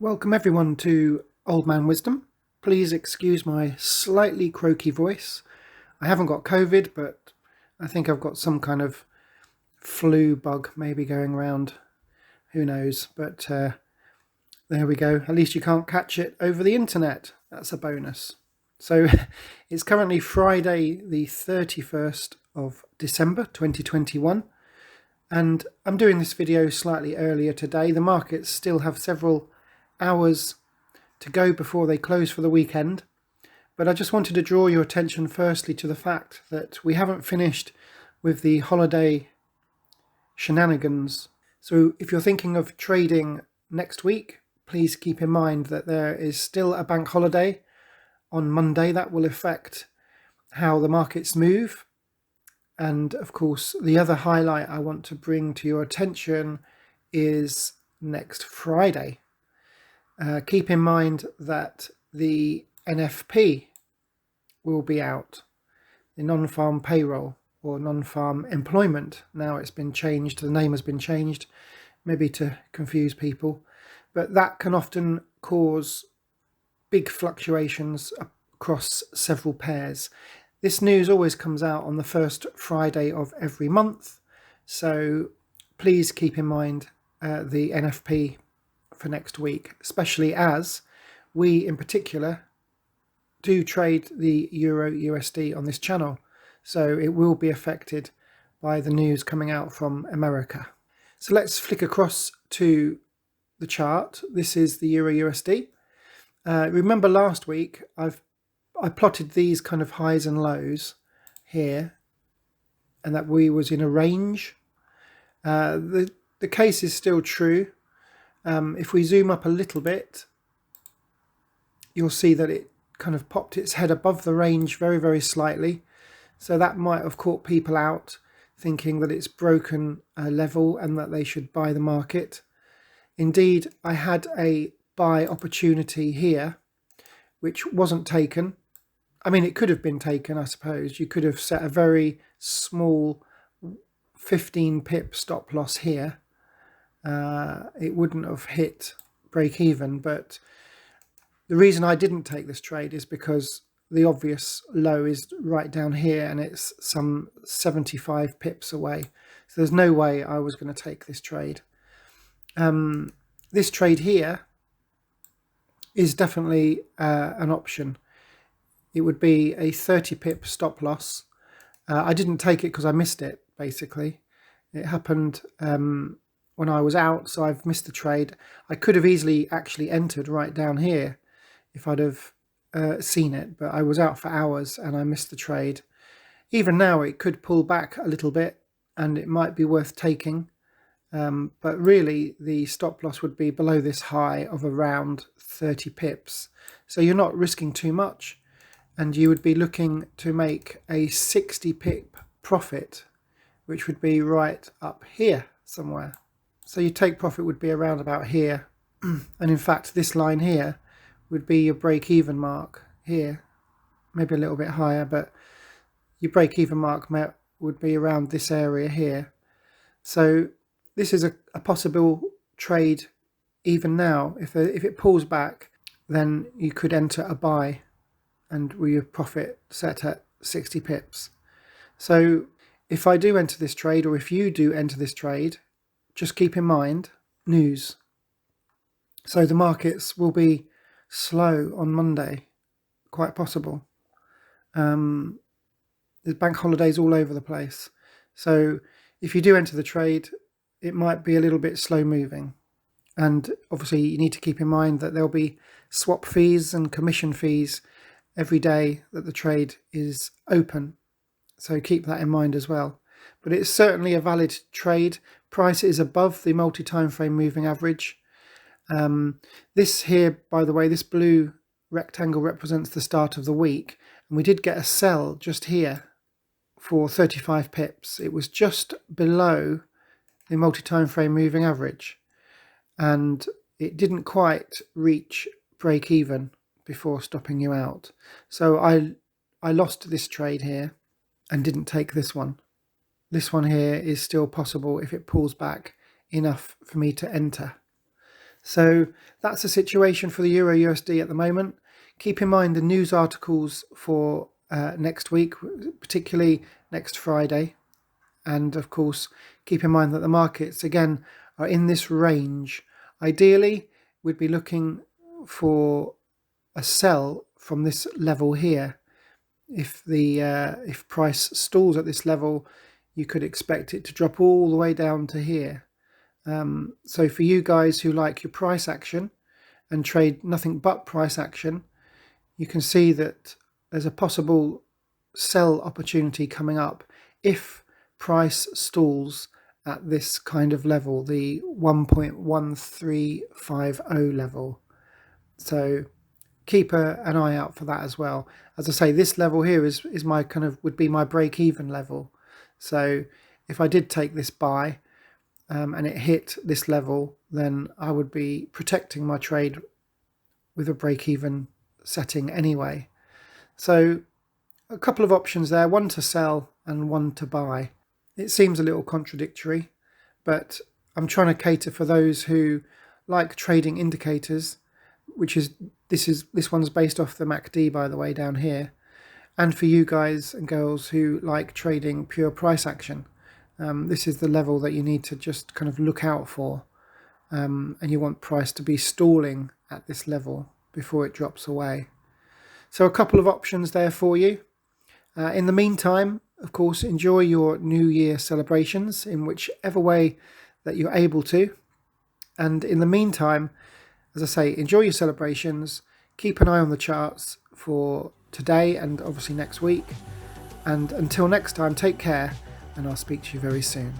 Welcome everyone to Old Man Wisdom. Please excuse my slightly croaky voice. I haven't got COVID, but I think I've got some kind of flu bug maybe going around. Who knows? But there we go. At least you can't catch it over the internet. That's a bonus. So it's currently Friday the 31st of December 2021. And I'm doing this video slightly earlier today. The markets still have several hours to go before they close for the weekend, but I just wanted to draw your attention firstly to the fact that we haven't finished with the holiday shenanigans. So if you're thinking of trading next week, please keep in mind that there is still a bank holiday on Monday that will affect how the markets move. And of course, the other highlight I want to bring to your attention is next Friday. Keep in mind that the NFP will be out, the non-farm payroll or non-farm employment. Now it's been changed, the name has been changed, maybe to confuse people, but that can often cause big fluctuations across several pairs. This news always comes out on the first Friday of every month, so please keep in mind the NFP for next week, especially as we in particular do trade the Euro USD on this channel, so it will be affected by the news coming out from America. So let's flick across to the chart. This is the Euro USD. Remember last week I plotted these kind of highs and lows here, and that we was in a range. The case is still true. If we zoom up a little bit, you'll see that it kind of popped its head above the range very, very slightly. So that might have caught people out thinking that it's broken a level and that they should buy the market. Indeed, I had a buy opportunity here, which wasn't taken. I mean, it could have been taken, I suppose. You could have set a very small 15 pip stop loss here. It wouldn't have hit break even, but the reason I didn't take this trade is because the obvious low is right down here and it's some 75 pips away, so there's no way I was going to take this trade. This trade here is definitely an option. It would be a 30 pip stop loss. I didn't take it because I missed it, basically. It happened when I was out, so I've missed the trade. I could have easily actually entered right down here if I'd have seen it, but I was out for hours and I missed the trade. Even now it could pull back a little bit and it might be worth taking, but really the stop loss would be below this high of around 30 pips, so you're not risking too much, and you would be looking to make a 60 pip profit, which would be right up here somewhere. So your take profit would be around about here. And in fact, this line here would be your break-even mark here. Maybe a little bit higher, but your break-even mark would be around this area here. So this is a possible trade even now. If it pulls back, then you could enter a buy and with your profit set at 60 pips. So if I do enter this trade, or if you do enter this trade, just keep in mind news. So the markets will be slow on Monday, quite possible. There's bank holidays all over the place. So if you do enter the trade, it might be a little bit slow moving. And obviously you need to keep in mind that there'll be swap fees and commission fees every day that the trade is open. So keep that in mind as well. But it's certainly a valid trade. Price is above the multi-time frame moving average. This here, by the way, this blue rectangle represents the start of the week, and we did get a sell just here for 35 pips. It was just below the multi-time frame moving average, and it didn't quite reach break even before stopping you out. So I lost this trade here and didn't take this one. This one here is still possible if it pulls back enough for me to enter. So that's the situation for the Euro USD at the moment. Keep in mind the news articles for next week, particularly next Friday. And of course, keep in mind that the markets, again, are in this range. Ideally, we'd be looking for a sell from this level here. If price stalls at this level, you could expect it to drop all the way down to here. So for you guys who like your price action and trade nothing but price action, you can see that there's a possible sell opportunity coming up if price stalls at this kind of level, the 1.1350 level. So keep an eye out for that as well. As I say, this level here is my would be my break-even level. So if I did take this buy and it hit this level, then I would be protecting my trade with a break-even setting anyway. So a couple of options there, one to sell and one to buy. It seems a little contradictory, but I'm trying to cater for those who like trading indicators, which is this one's based off the MACD, by the way, down here, and for you guys and girls who like trading pure price action. This is the level that you need to just kind of look out for, and you want price to be stalling at this level before it drops away. So a couple of options there for you. In the meantime, of course, enjoy your New Year celebrations in whichever way that you're able to. And in the meantime, as I say, enjoy your celebrations. Keep an eye on the charts for today and obviously next week. And until next time, take care, and I'll speak to you very soon.